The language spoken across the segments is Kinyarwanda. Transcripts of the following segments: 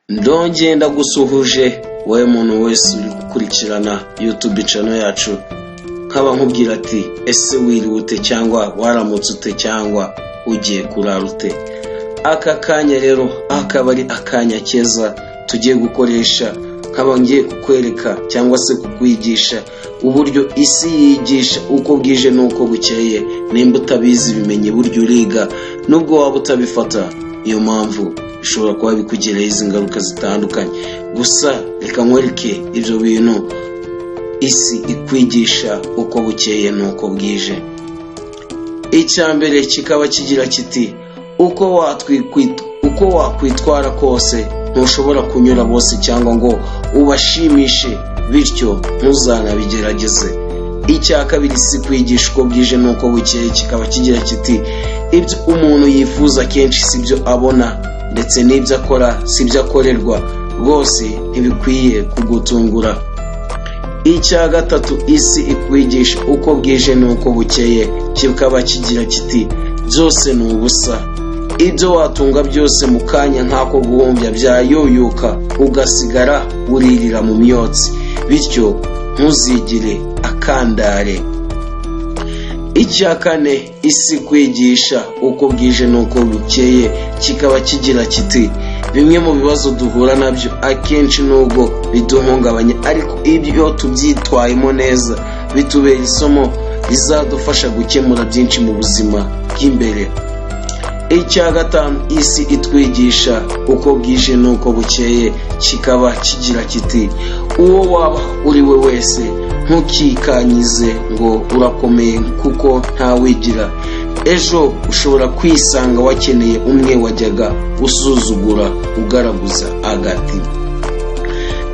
Ndongeye ndagusuhuje wowe muntu wese uri gukurikirana YouTube channel yacu, nkaba nkubwira ati ese wiriwe ute cyangwa waramutse ute cyangwa ugiye kurara ute. Aka kanya rero akaba ari akanya keza tugiye gukoresha, nkaba ngiye kukwereka cyangwa se kukwigisha uburyo isi yigisha uko bwije nuko bukeye. Nimba utabizi bimenye buryo uriga, nubwo waba utabifata iyo mpamvu bishobora kuba bikugereye izi ngaruka zitandukanye. Gusa reka nkwereke ibyo bintu isi ikwigisha uko bukeye nuko bwije. Icyambere kikaba kigira kiti uko wakwitwara kose ntushobora kunyura bose cyangwa ngo ubashimishe, bityo ntuzanabigerageze. Icya kabiri si kwigisha uko bwije nuko bukeye, kikaba kigira kiti ibyo umuntu yifuza kenshi sibyo abona, ndetse n'ibyo akora sibyo akorerwa, rwose ntibikwiye kugutungura. Icya gatatu isi ikwigisha uko bwije nuko bukeye, kikaba kigira kiti byose ni ubusa. Ibyo watunga byose mu kanya nk'ako guhumbya byayoyoka ugasigara uririra mu myotsi, bityo ntuzigire akandare. Icya kane isi kwigisha uko bwije nuko bukeye, kikaba kigira kiti bimwe mu bibazo duhura nabyo akenshi nubwo biduhungabanya, ariko ibyo tubyitwayemo neza bitubera isomo rizadufasha gukemura byinshi mu buzima bw'imbere. Icya gatanu isi itwigisha uko bwije nuko bukeye, kikaba kigira kiti uwo waba uri we wese ntukikanyize ngo urakomeye kuko ntawigira. Ejo ushobora kwisanga wakeneye umwe wajyaga usuzugura ugaraguza agati.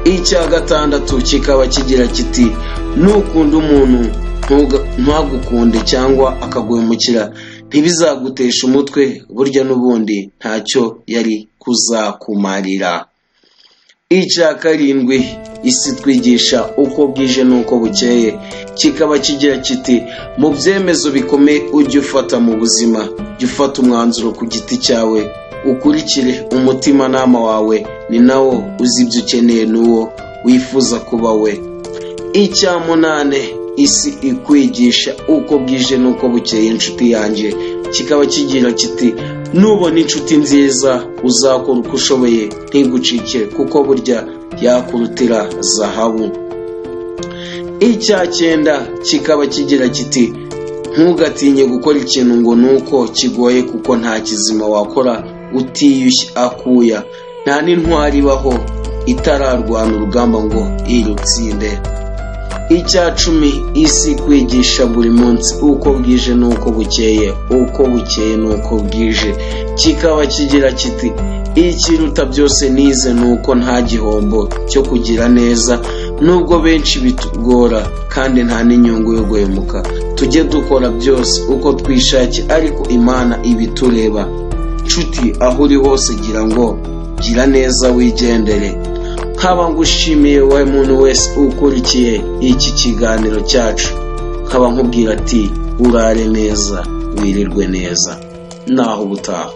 Icya gatandatu kikaba kigira kiti nukunda umuntu ntagukunde cyangwa akaguhemukira ntibizagutesha umutwe, burya n'ubundi ntacyo yari kuzakumarira. Icya karindwi isi twigisha uko bwije nuko bukeye, kikaba kigira kiti mu byemezo bikomeye ujye ufata mu buzima, jya ufata umwanzuro ku giti cyawe, ukurikire umutimanama wawe, ni nawo uzi ibyo ukeneye n'uwo wifuza kuba we. Icya munane isi ikwigisha uko bwije nuko bukeye inshuti yanjye, kikaba kigira kiti nubona inshuti nziza uzakora uko ushoboye ntigucike, kuko burya yakurutira zahabu. Icya cyenda kikaba kigira kiti ntugatinye gukora ikintu ngo nuko kigoye, kuko nta kizima wakora utiyushye akuya, nta n'intwari ibaho itararwana urugamba ngo irutsinde. Icya cumi isi kwigisha buri munsi uko bwije nuko bukeye, uko bukeye nuko bwije, kikaba kigira kiti ikiruta byose nize nuko nta gihombo cyo kugira neza, nubwo benshi bitugora kandi nta n'inyungu yo guhemuka. Tujye dukora byose uko twishakiye, ariko Imana ibitureba. Nshuti aho uri hose gira neza wigendere. Nkaba ngushimiye wowe muntu wese ukurikiye iki kiganiro cyacu, nkaba nkubwira ati urare neza wirirwe neza, naho ubutaha.